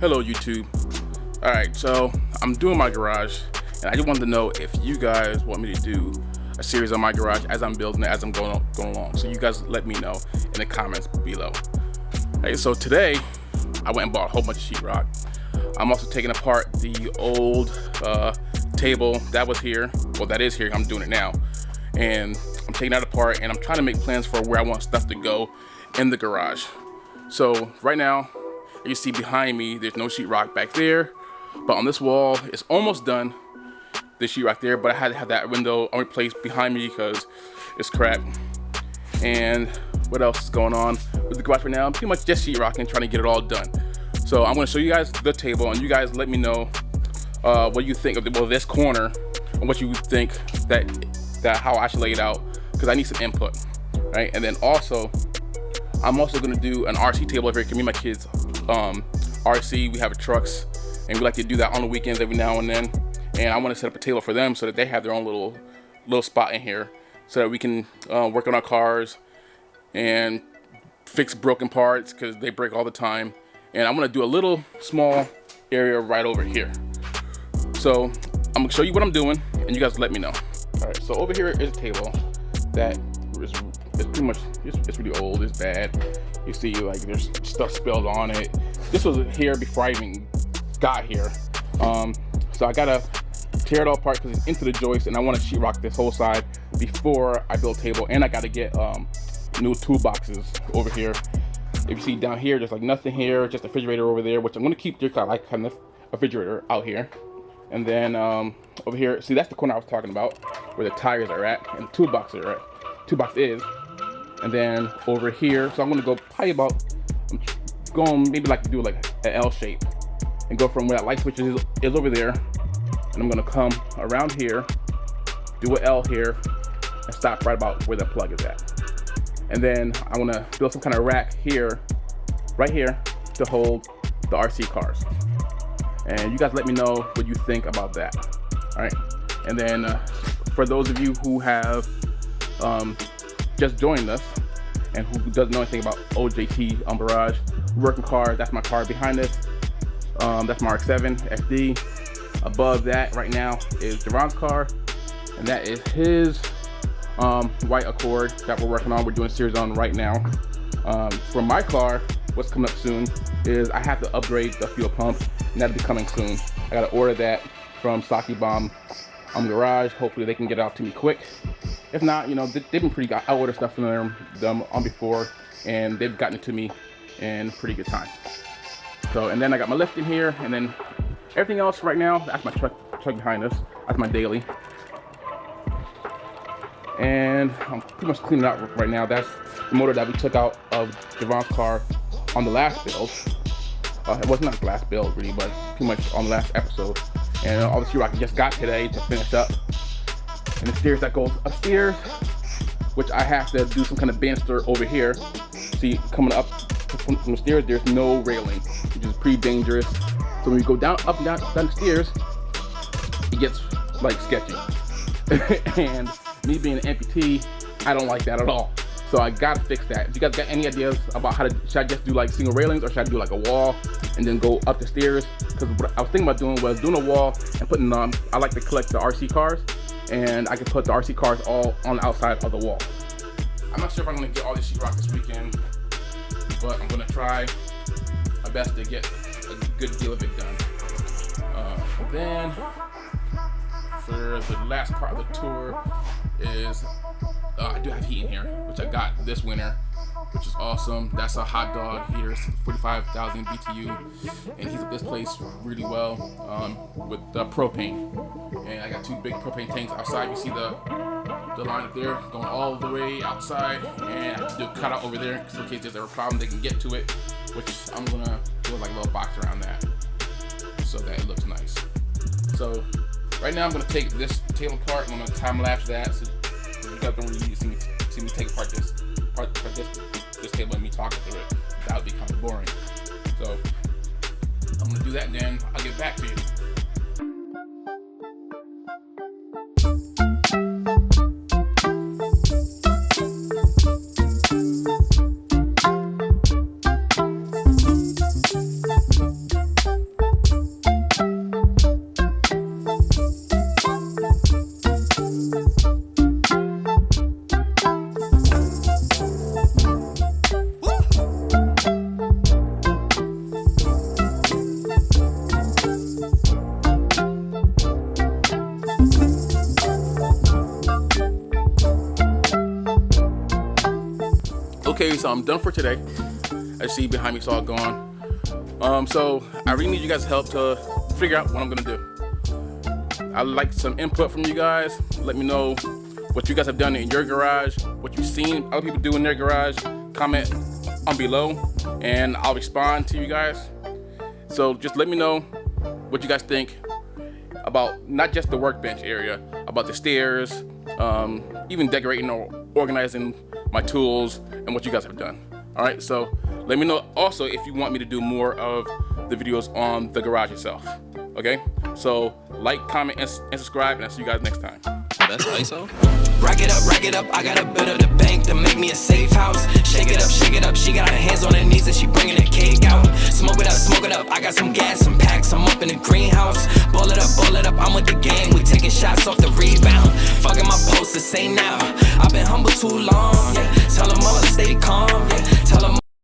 Hello YouTube. Alright, so I'm doing my garage and I just wanted to know if you guys want me to do a series on my garage as I'm building it, as I'm going along. So you guys let me know in the comments below. Alright, so today I went and bought a whole bunch of sheetrock. I'm also taking apart the old table that was here. Well, that is here. I'm doing it now. And I'm taking that apart and I'm trying to make plans for where I want stuff to go in the garage. So right now, you see behind me, there's no sheetrock back there, but on this wall, it's almost done. The sheetrock there, but I had to have that window replaced behind me because it's cracked. And what else is going on with the garage right now? I'm pretty much just sheetrocking, trying to get it all done. So I'm going to show you guys the table, and you guys let me know what you think of this corner, and what you think that how I should lay it out, because I need some input, right? And then also, I'm also going to do an RC table over here. Give me my kids. RC, we have trucks and we like to do that on the weekends every now and then, and I want to set up a table for them so that they have their own little spot in here so that we can work on our cars and fix broken parts because they break all the time. And I'm going to do a little small area right over here. So I'm going to show you what I'm doing and you guys let me know. Alright, so over here is a table that is pretty much, it's really old, it's bad. You see, like, there's stuff spilled on it. This was here before I even got here. So I gotta tear it all apart because it's into the joist, and I want to sheetrock this whole side before I build a table. And I gotta get new toolboxes over here. If you see down here, there's like nothing here, just a refrigerator over there, which I'm gonna keep there. I like having a refrigerator out here. And then over here, see, that's the corner I was talking about, where the tires are at and the toolbox are at. Toolbox is. And then over here, so I'm gonna go probably about, I'm going maybe like to do like an L shape and go from where that light switch is over there, and I'm gonna come around here, do an L here, and stop right about where the plug is at. And then I wanna build some kind of rack here, right here, to hold the RC cars. And you guys let me know what you think about that. All right, and then for those of you who have just joined us and who doesn't know anything about OJT Barage, working car, that's my car behind us. That's my RX-7 FD. Above that right now is Javon's car, and that is his white Accord that we're working on. We're doing a series on right now. For my car, what's coming up soon is I have to upgrade the fuel pump, and that'll be coming soon. I gotta order that from Saki Bomb Garage. Hopefully they can get it out to me quick. If not, you know, they've been pretty good. I ordered stuff from them on before, and they've gotten it to me in pretty good time. So, and then I got my lift in here, and then everything else right now, that's my truck behind us. That's my daily. And I'm pretty much cleaning out right now. That's the motor that we took out of Javon's car on the last build. It was not the last build really, but pretty much on the last episode. And all the sheetrock I just got today to finish up. And the stairs that goes upstairs, which I have to do some kind of banister over here. See, coming up from the stairs, there's no railing, which is pretty dangerous. So when you go up and down the stairs, it gets like sketchy. And me being an amputee, I don't like that at all. So I gotta fix that. If you guys got any ideas about how to, should I just do like single railings, or should I do like a wall and then go up the stairs? Because what I was thinking about doing was doing a wall and putting I like to collect the RC cars, and I can put the RC cars all on the outside of the wall. I'm not sure if I'm gonna get all this sheetrock this weekend, but I'm gonna try my best to get a good deal of it done. Then for the last part of the tour is I do have heat in here, which I got this winter, which is awesome. That's a hot dog heater, 45,000 BTU, and heats up this place really well with the propane. And I got two big propane tanks outside. You see the line up there going all the way outside, and I have to do a cutout over there in case there's a problem they can get to it, which I'm gonna do like a little box around that so that it looks nice. So right now I'm gonna take this table apart. I'm gonna time lapse that so you guys don't really see me take apart this table and me talking through it. That would be kind of boring. So I'm gonna do that, and then I'll get back to you. so I'm done for today. As you see behind me, it's all gone. So I really need you guys' help to figure out what I'm gonna do. I'd like some input from you guys. Let me know what you guys have done in your garage, what you've seen other people do in their garage. Comment on below, and I'll respond to you guys. So just let me know what you guys think about not just the workbench area, about the stairs, even decorating or organizing my tools, and what you guys have done. All right, so let me know also if you want me to do more of the videos on the garage itself. Okay, so like, comment, and subscribe, and I'll see you guys next time. That's ISO. Rack it up, I gotta build up the bank to make me a safe house. Shake it up, she got her hands on her knees and she bringing the cake out. Smoke it up, I got some gas, some packs, I'm up in the greenhouse. Ball it up, I'm with the gang, we taking shots off the rebound. Fucking my posters, say now, I've been humble too long, yeah. Tell them all to stay calm,